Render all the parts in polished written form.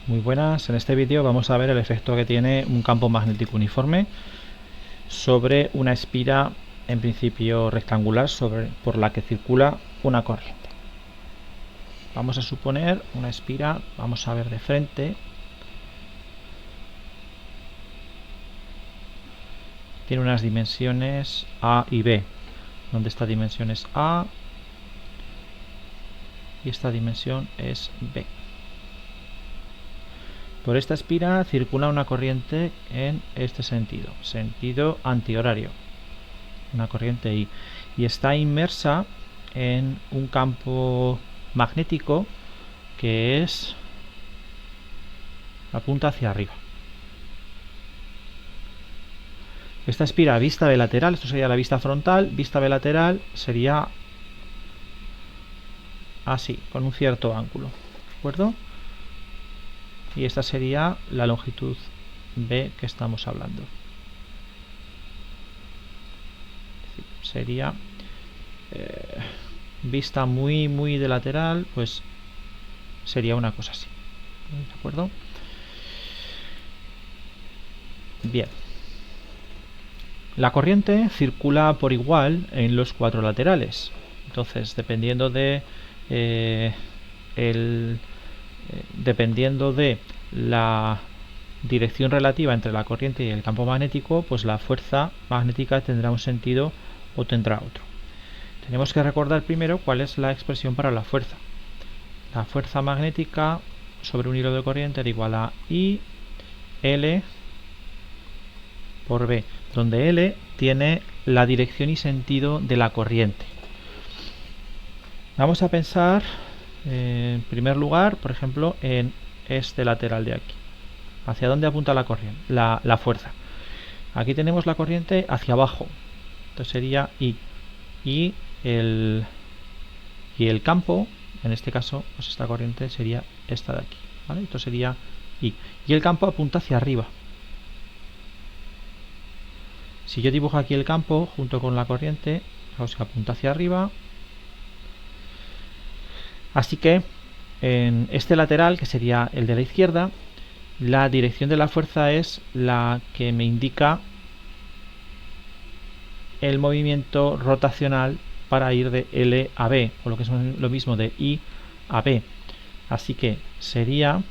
Muy buenas, en este vídeo vamos a ver el efecto que tiene un campo magnético uniforme sobre una espira en principio rectangular por la que circula una corriente. Vamos a suponer una espira, vamos a ver de frente. Tiene unas dimensiones A y B, donde esta dimensión es A y esta dimensión es B. Por esta espira circula una corriente en este sentido antihorario, una corriente I, y está inmersa en un campo magnético que apunta hacia arriba. Esta espira vista bilateral, esto sería la vista frontal, vista bilateral sería así, con un cierto ángulo, ¿de acuerdo? Y esta sería la longitud B que estamos hablando. Sería vista muy de lateral, pues sería una cosa así, ¿de acuerdo? Bien. La corriente circula por igual en los cuatro laterales. Entonces, dependiendo de la dirección relativa entre la corriente y el campo magnético, pues la fuerza magnética tendrá un sentido o tendrá otro. Tenemos que recordar primero cuál es la expresión para la fuerza. La fuerza magnética sobre un hilo de corriente era igual a I L por B, donde L tiene la dirección y sentido de la corriente. Vamos a pensar en primer lugar, por ejemplo, en este lateral de aquí. ¿Hacia dónde apunta la corriente? La fuerza. Aquí tenemos la corriente hacia abajo. Entonces sería I. Y el campo, en este caso, pues esta corriente sería esta de aquí, ¿vale? Esto sería I. Y el campo apunta hacia arriba. Si yo dibujo aquí el campo junto con la corriente, pues apunta hacia arriba. Así que en este lateral, que sería el de la izquierda, la dirección de la fuerza es la que me indica el movimiento rotacional para ir de L a B, o lo que es lo mismo de I a B. Así que sería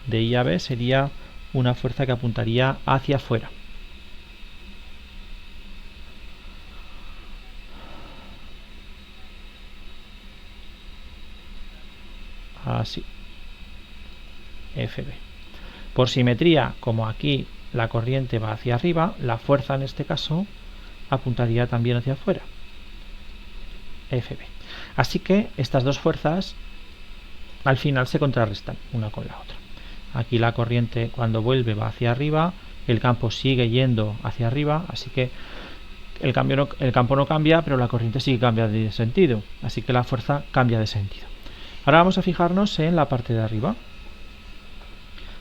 de I a B sería una fuerza que apuntaría hacia afuera. Así. FB. Por simetría, como aquí la corriente va hacia arriba, la fuerza en este caso apuntaría también hacia afuera. FB. Así que estas dos fuerzas al final se contrarrestan una con la otra. Aquí la corriente cuando vuelve va hacia arriba, el campo sigue yendo hacia arriba, así que el campo no cambia, pero la corriente sí cambia de sentido, así que la fuerza cambia de sentido. Ahora vamos a fijarnos en la parte de arriba.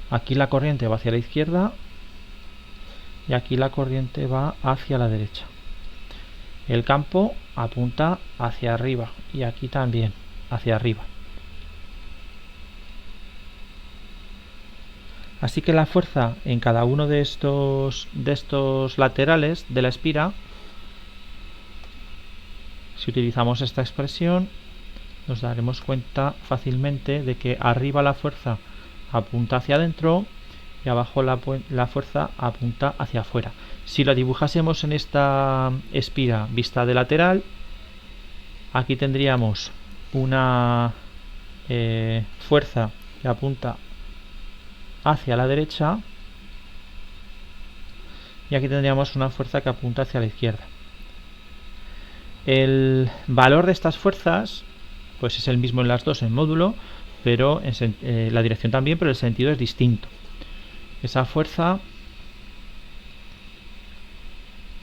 Aquí la corriente va hacia la izquierda y aquí la corriente va hacia la derecha. El campo apunta hacia arriba y aquí también hacia arriba. Así que la fuerza en cada uno de estos laterales de la espira, si utilizamos esta expresión, nos daremos cuenta fácilmente de que arriba la fuerza apunta hacia adentro y abajo la fuerza apunta hacia afuera. Si la dibujásemos en esta espira vista de lateral, aquí tendríamos una fuerza que apunta hacia la derecha y aquí tendríamos una fuerza que apunta hacia la izquierda. El valor de estas fuerzas pues es el mismo en las dos en módulo, pero la dirección también, pero el sentido es distinto. Esa fuerza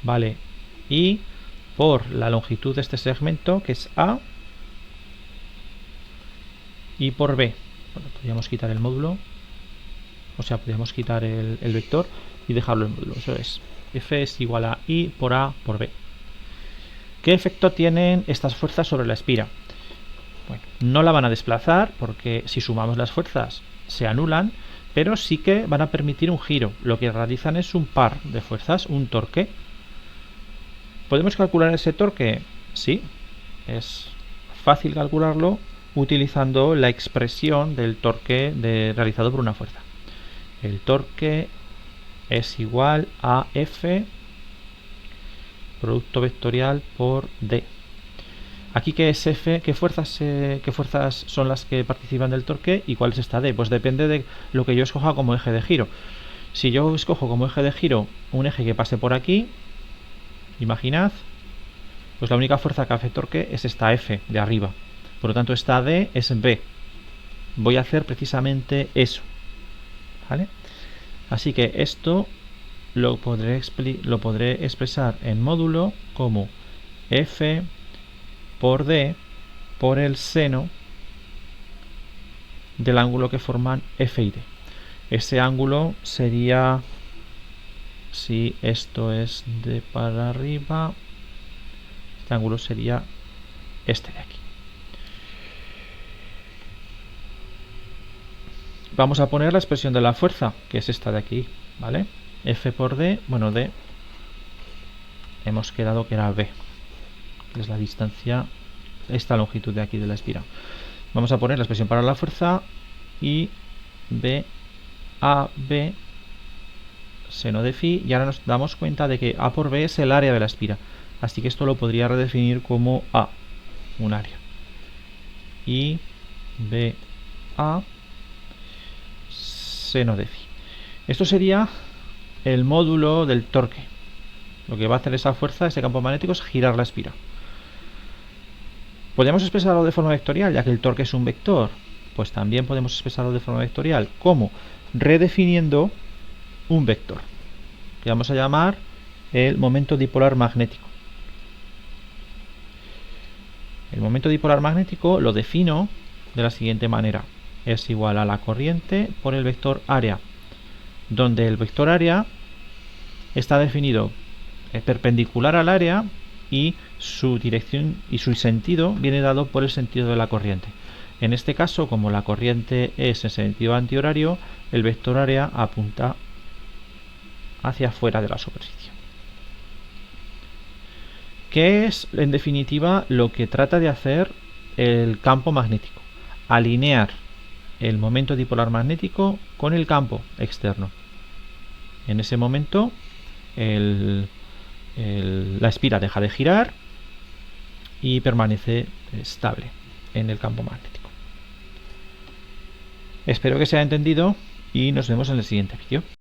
vale I por la longitud de este segmento, que es A, y por B. Bueno, podríamos quitar el módulo, o sea, podríamos quitar el vector y dejarlo en módulo. Eso es, F es igual a I por A por B. ¿Qué efecto tienen estas fuerzas sobre la espira? Bueno, no la van a desplazar porque si sumamos las fuerzas se anulan, pero sí que van a permitir un giro. Lo que realizan es un par de fuerzas, un torque. ¿Podemos calcular ese torque? Sí, es fácil calcularlo utilizando la expresión del torque realizado por una fuerza. El torque es igual a F producto vectorial por D. Aquí, ¿qué es F? ¿Qué fuerzas son las que participan del torque y cuál es esta D? Pues depende de lo que yo escoja como eje de giro. Si yo escojo como eje de giro un eje que pase por aquí, imaginad, pues la única fuerza que hace torque es esta F de arriba. Por lo tanto, esta D es B. Voy a hacer precisamente eso, ¿vale? Así que esto lo podré expresar en módulo como F por D por el seno del ángulo que forman F y D. Ese ángulo sería, si esto es de para arriba, este ángulo sería este de aquí. Vamos a poner la expresión de la fuerza, que es esta de aquí, ¿vale? F por D, bueno, D, hemos quedado que era B, que es la distancia, esta longitud de aquí de la espiral. Vamos a poner la expresión para la fuerza y B a B seno de phi, y ahora nos damos cuenta de que A por B es el área de la espira, así que esto lo podría redefinir como A, un área, y B a seno de phi. Esto sería el módulo del torque. Lo que va a hacer esa fuerza, ese campo magnético, es girar la espira. ¿Podemos expresarlo de forma vectorial, ya que el torque es un vector? Pues también podemos expresarlo de forma vectorial. ¿Cómo? Redefiniendo un vector, que vamos a llamar el momento dipolar magnético. El momento dipolar magnético lo defino de la siguiente manera. Es igual a la corriente por el vector área, donde el vector área está definido perpendicular al área y su dirección y su sentido viene dado por el sentido de la corriente. En este caso, como la corriente es en sentido antihorario, el vector área apunta hacia afuera de la superficie. ¿Qué es, en definitiva, lo que trata de hacer el campo magnético? Alinear el momento dipolar magnético con el campo externo. En ese momento la espira deja de girar y permanece estable en el campo magnético. Espero que se haya entendido y nos vemos en el siguiente vídeo.